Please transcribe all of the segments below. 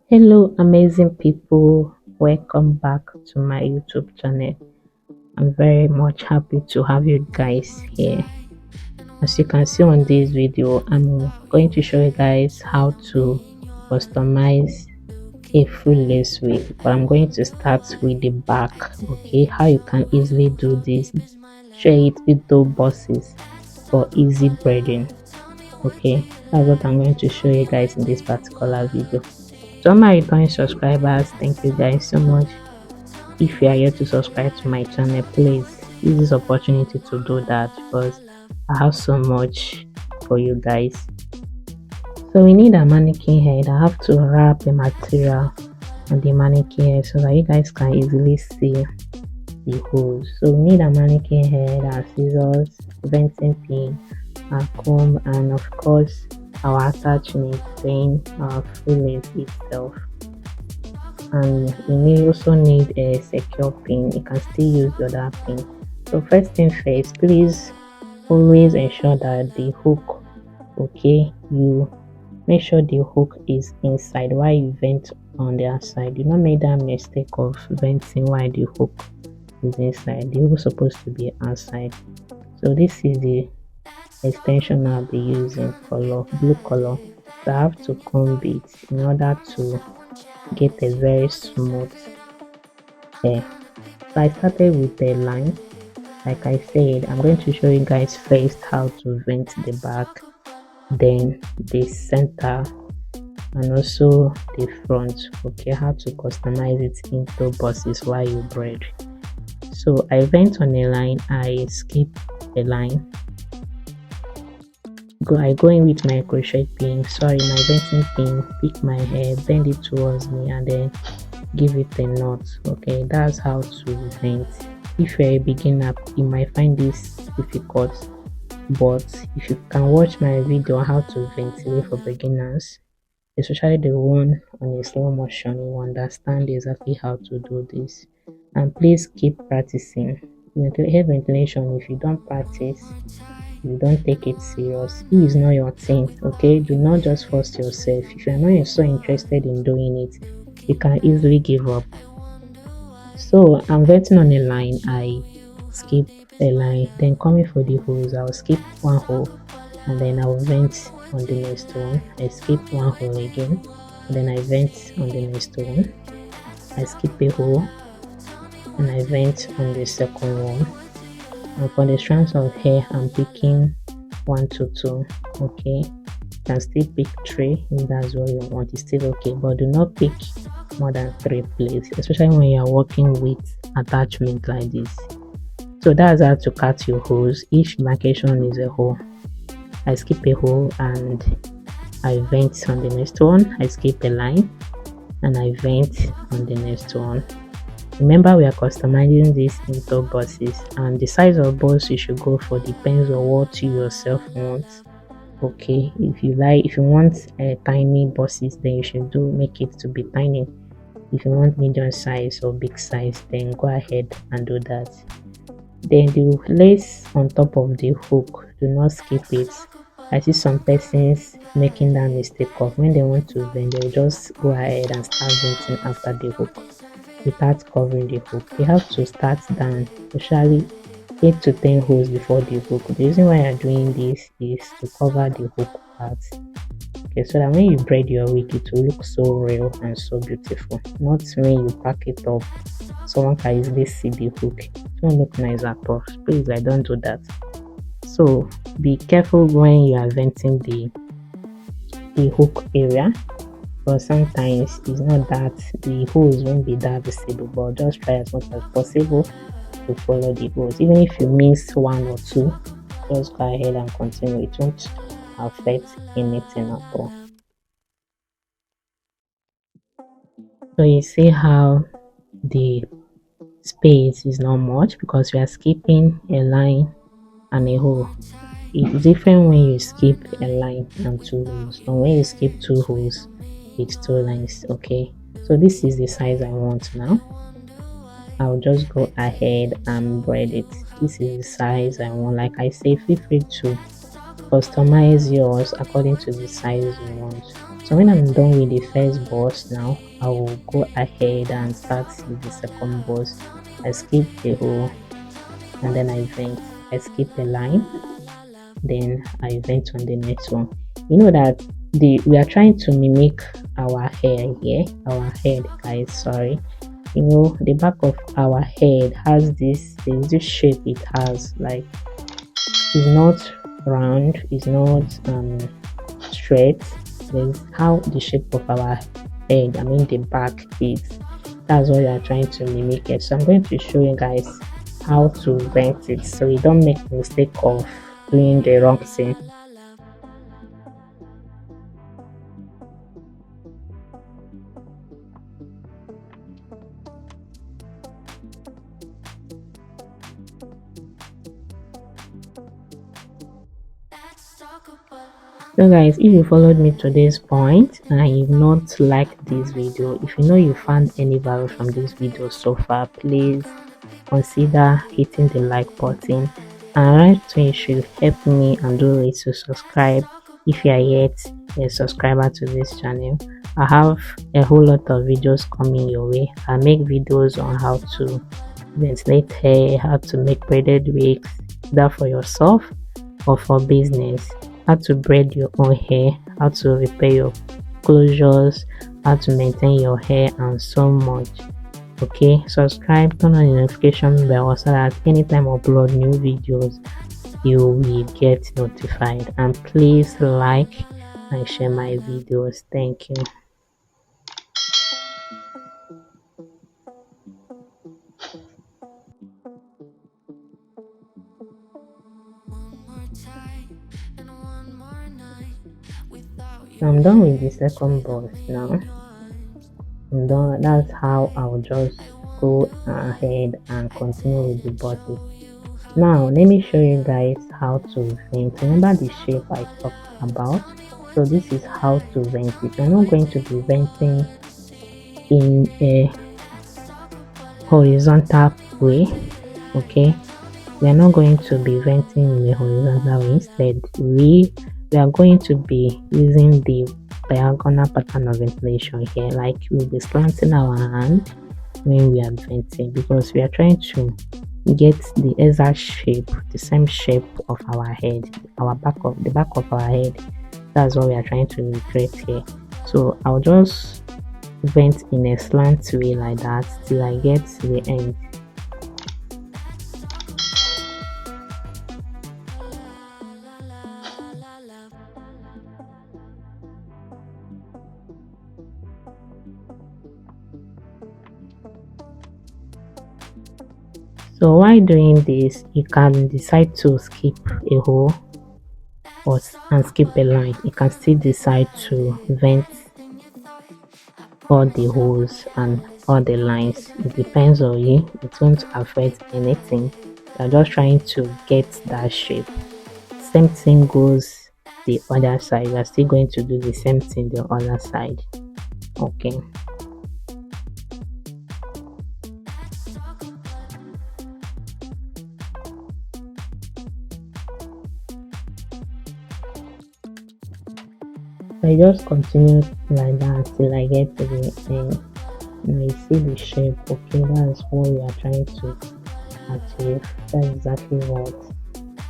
Hello, amazing people. Welcome back to my YouTube channel. I'm very much happy to have you guys here. As you can see on this video, I'm going to show you guys how to customize a full lace wig, but I'm going to start with the back. Okay, how you can easily do this, share it with those bosses for easy braiding. Okay, that's what I'm going to show you guys in this particular video. To all my returning subscribers, thank you guys so much. If you are yet to subscribe to my channel, please use this opportunity to do that because I have so much for you guys. So we need a mannequin head. I have to wrap a material on the mannequin head so that you guys can easily see the holes. So we need a mannequin head, our scissors, venting pin, our comb, and of course our attachment, then our full lace itself. And we also need a secure pin. You can still use the other pin. So first thing first, please always ensure that the hook, okay, you make sure the hook is inside while you vent on the outside. Do not make that mistake of venting while the hook is inside. The hook is supposed to be outside. So this is the extension I'll be using, blue color. So I have to comb it in order to get a very smooth hair. So I started with the line. Like I said, I'm going to show you guys first how to vent the back, then the center, and also the front. Okay, how to customize it into bosses while you braid. So I vent on a line, I skip a line. I go in with my crochet pin, my venting pin, pick my hair, bend it towards me, and then give it a knot. Okay, that's how to vent. If you're a beginner, you might find this difficult, but if you can watch my video on how to ventilate for beginners, especially the one on a slow motion, you understand exactly how to do this. And please keep practicing. Hair ventilation, if you don't practice, you don't take it serious, it is not your thing. Okay, do not just force yourself. If you're not so interested in doing it, you can easily give up. So I'm venting on a line, I skip a line, then coming for the holes, I'll skip one hole and then I'll vent on the next one. I skip one hole again and then I vent on the next one. I skip a hole and I vent on the second one. And for the strands of hair, I'm picking 1 to 2. Okay, you can still pick 3 if that's what you want. It's still okay, but do not pick more than 3 please, especially when you are working with attachment like this. So that's how to cut your holes. Each marcation is a hole. I skip a hole and I vent on the next one. I skip a line and I vent on the next one. Remember, we are customizing this into bosses, and the size of boss you should go for depends on what you yourself want. Okay, if you want tiny bosses, then you should make it to be tiny. If you want medium size or big size, then go ahead and do that. Then the lace on top of the hook, do not skip it. I see some persons making that mistake of when they want to vent, they'll just go ahead and start venting after the hook without covering the hook. You have to start down, especially 8 to 10 holes before the hook. The reason why I'm doing this is to cover the hook part. Okay, so that when you braid your wig, it will look so real and so beautiful. Not when you pack it up, someone can easily see the hook. It won't look nice at all. Please, I don't do that. So be careful when you are venting the hook area, but sometimes it's not that the holes won't be that visible, but just try as much as possible to follow the holes. Even if you miss 1 or 2, just go ahead and continue. It won't affect anything at all. So you see how the space is not much because we are skipping a line and a hole. It's different when you skip a line and 2 holes, and when you skip 2 holes with 2 lines. Okay, so this is the size I want now. I'll just go ahead and braid it. This is the size I want. Like I say, feel free to customize yours according to the size you want. So when I'm done with the first bust, now I will go ahead and start with the second bust. I skip the hole and then I vent. I skip the line, then I vent on the next one. You know that we are trying to mimic our hair here, our head, guys. Sorry. You know, the back of our head has there's this shape it has, like it's not round, it's not straight. There's how the shape of our head, I mean the back is. That's what you are trying to mimic it. So I'm going to show you guys how to vent it so you don't make the mistake of doing the wrong thing. So guys, if you followed me to this point and you've not liked this video, if you know you found any value from this video so far, please consider hitting the like button, and right to it should help me and do it to subscribe if you are yet a subscriber to this channel. I have a whole lot of videos coming your way. I make videos on how to ventilate hair, how to make braided wigs, either for yourself or for business, how to braid your own hair, how to repair your closures, how to maintain your hair, and so much. Okay, subscribe, turn on the notification bell so that anytime I upload new videos you will get notified, and please like and share my videos. Thank you. I'm done with the second bust now. I'm done. That's how I'll just go ahead and continue with the body. Now let me show you guys how to vent. Remember the shape I talked about? So this is how to vent it. You're not going to be venting in a horizontal way, okay? We are not going to be venting in a horizontal way. Instead, we are going to be using the diagonal pattern of ventilation here, like we'll be slanting our hand when we are venting, because we are trying to get the exact shape, the same shape of our head, the back of our head. That's what we are trying to recreate here. So I'll just vent in a slant way like that till I get to the end. So while doing this, you can decide to skip a hole and skip a line. You can still decide to vent all the holes and all the lines. It depends on you. It won't affect anything. You're just trying to get that shape. Same thing goes the other side. You're still going to do the same thing the other side. Okay. I just continue like that till I get to the end. Now you see the shape. Okay, that's what we are trying to achieve. That's exactly what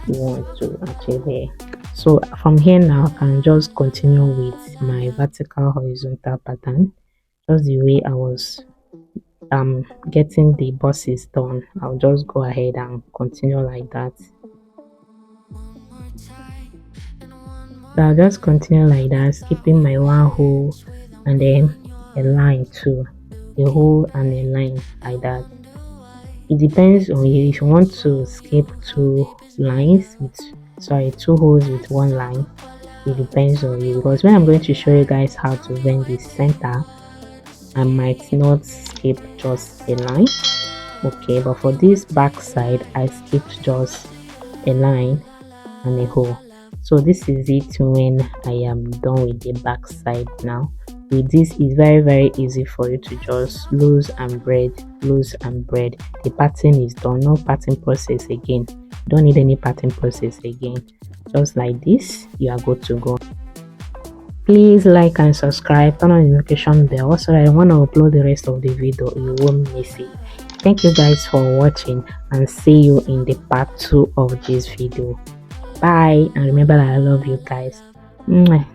we want to achieve here. So from here now, I can just continue with my vertical horizontal pattern, just the way I was getting the bosses done. I'll just go ahead and continue like that. So I'll just continue like that, skipping my one hole and then a line too, a hole and a line like that. It depends on you. If you want to skip two holes with one line, it depends on you, because when I'm going to show you guys how to vent the center, I might not skip just a line, okay, but for this back side I skipped just a line and a hole. So this is it when I am done with the back side. Now with this, it's very easy for you to just loose and braid. The pattern is done. No pattern process again. You don't need any pattern process again. Just like this, you are good to go. Please like and subscribe, turn on the notification bell so that when I upload the rest of the video you won't miss it. Thank you guys for watching, and see you in the part 2 of this video. Bye, and remember that I love you guys. Mwah.